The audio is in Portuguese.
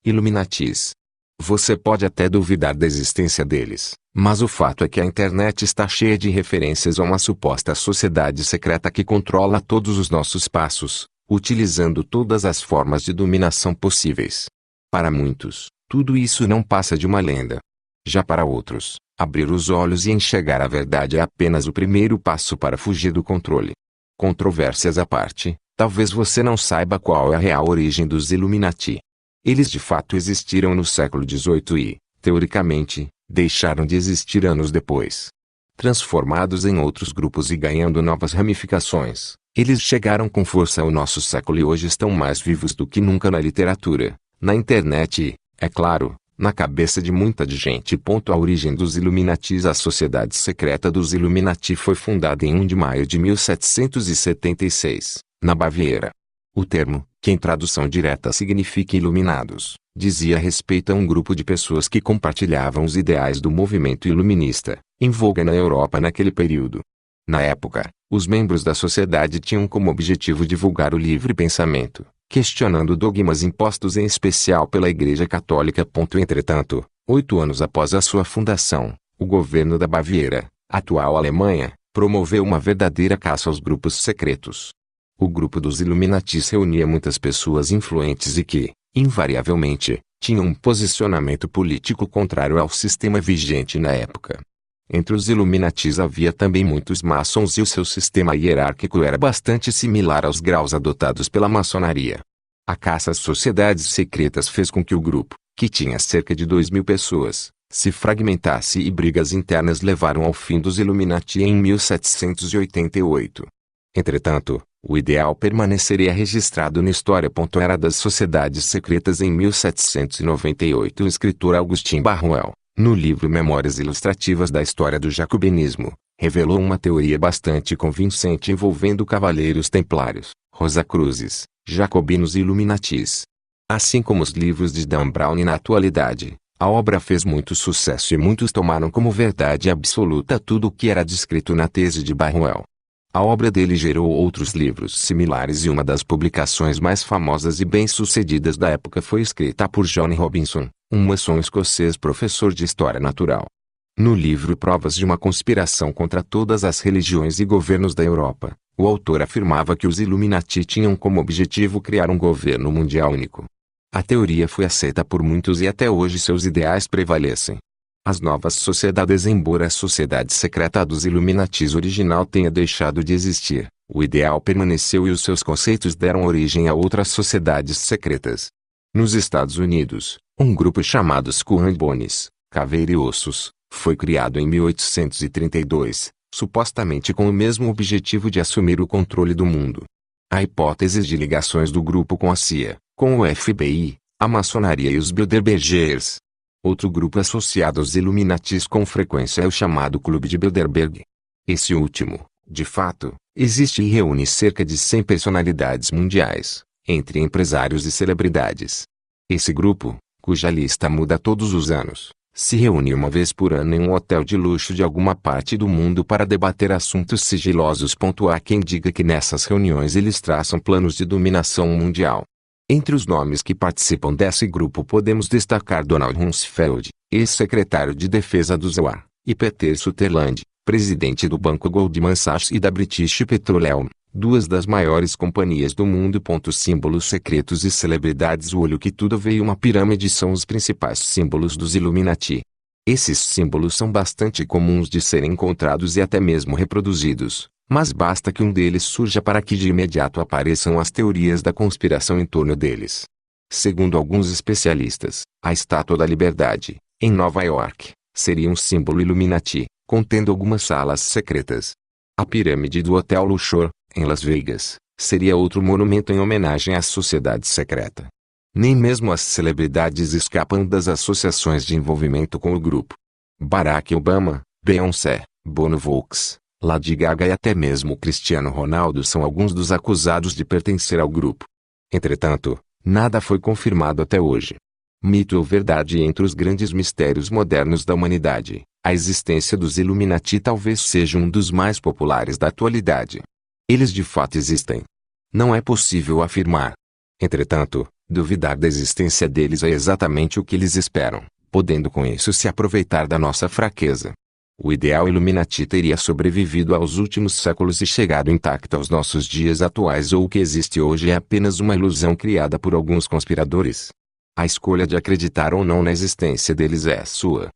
Illuminatis. Você pode até duvidar da existência deles, mas o fato é que a internet está cheia de referências a uma suposta sociedade secreta que controla todos os nossos passos, utilizando todas as formas de dominação possíveis. Para muitos, tudo isso não passa de uma lenda. Já para outros, abrir os olhos e enxergar a verdade é apenas o primeiro passo para fugir do controle. Controvérsias à parte, talvez você não saiba qual é a real origem dos Illuminati. Eles de fato existiram no século XVIII e, teoricamente, deixaram de existir anos depois. Transformados em outros grupos e ganhando novas ramificações, eles chegaram com força ao nosso século e hoje estão mais vivos do que nunca na literatura, na internet e, é claro, na cabeça de muita gente. A origem dos Illuminatis. A Sociedade Secreta dos Illuminati foi fundada em 1 de maio de 1776, na Baviera. O termo, que em tradução direta significa iluminados, dizia respeito a um grupo de pessoas que compartilhavam os ideais do movimento iluminista, em voga na Europa naquele período. Na época, os membros da sociedade tinham como objetivo divulgar o livre pensamento, questionando dogmas impostos em especial pela Igreja Católica. Entretanto, 8 anos após a sua fundação, o governo da Baviera, atual Alemanha, promoveu uma verdadeira caça aos grupos secretos. O grupo dos Illuminatis reunia muitas pessoas influentes e que, invariavelmente, tinham um posicionamento político contrário ao sistema vigente na época. Entre os Illuminatis havia também muitos maçons e o seu sistema hierárquico era bastante similar aos graus adotados pela maçonaria. A caça às sociedades secretas fez com que o grupo, que tinha cerca de 2.000 pessoas, se fragmentasse e brigas internas levaram ao fim dos Illuminati em 1788. Entretanto, o ideal permaneceria registrado na história. Era das sociedades secretas em 1798. O escritor Augustin Barruel, no livro Memórias Ilustrativas da História do Jacobinismo, revelou uma teoria bastante convincente envolvendo cavaleiros templários, Rosacruzes, jacobinos e Illuminatis. Assim como os livros de Dan Brown na atualidade, a obra fez muito sucesso e muitos tomaram como verdade absoluta tudo o que era descrito na tese de Barruel. A obra dele gerou outros livros similares e uma das publicações mais famosas e bem-sucedidas da época foi escrita por John Robinson, um maçom escocês professor de História Natural. No livro Provas de uma Conspiração contra Todas as Religiões e Governos da Europa, o autor afirmava que os Illuminati tinham como objetivo criar um governo mundial único. A teoria foi aceita por muitos e até hoje seus ideais prevalecem. As novas sociedades. Embora a sociedade secreta dos Illuminatis original tenha deixado de existir, o ideal permaneceu e os seus conceitos deram origem a outras sociedades secretas. Nos Estados Unidos, um grupo chamado Skull and Bones, Caveira e Ossos, foi criado em 1832, supostamente com o mesmo objetivo de assumir o controle do mundo. Há hipóteses de ligações do grupo com a CIA, com o FBI, a maçonaria e os Bilderbergers. Outro grupo associado aos Illuminatis com frequência é o chamado Clube de Bilderberg. Esse último, de fato, existe e reúne cerca de 100 personalidades mundiais, entre empresários e celebridades. Esse grupo, cuja lista muda todos os anos, se reúne uma vez por ano em um hotel de luxo de alguma parte do mundo para debater assuntos sigilosos. Há quem diga que nessas reuniões eles traçam planos de dominação mundial. Entre os nomes que participam desse grupo podemos destacar Donald Rumsfeld, ex-secretário de Defesa do ZEUA, e Peter Sutherland, presidente do Banco Goldman Sachs e da British Petroleum, duas das maiores companhias do mundo. Símbolos secretos e celebridades. O olho que tudo vê e uma pirâmide são os principais símbolos dos Illuminati. Esses símbolos são bastante comuns de serem encontrados e até mesmo reproduzidos. Mas basta que um deles surja para que de imediato apareçam as teorias da conspiração em torno deles. Segundo alguns especialistas, a Estátua da Liberdade, em Nova York, seria um símbolo Illuminati, contendo algumas salas secretas. A pirâmide do Hotel Luxor, em Las Vegas, seria outro monumento em homenagem à sociedade secreta. Nem mesmo as celebridades escapam das associações de envolvimento com o grupo. Barack Obama, Beyoncé, Bono Vox, Lady Gaga e até mesmo Cristiano Ronaldo são alguns dos acusados de pertencer ao grupo. Entretanto, nada foi confirmado até hoje. Mito ou verdade? Entre os grandes mistérios modernos da humanidade, a existência dos Illuminati talvez seja um dos mais populares da atualidade. Eles de fato existem. Não é possível afirmar. Entretanto, Duvidar da existência deles é exatamente o que eles esperam, podendo com isso se aproveitar da nossa fraqueza. O ideal Illuminati teria sobrevivido aos últimos séculos e chegado intacto aos nossos dias atuais, ou o que existe hoje é apenas uma ilusão criada por alguns conspiradores. A escolha de acreditar ou não na existência deles é sua.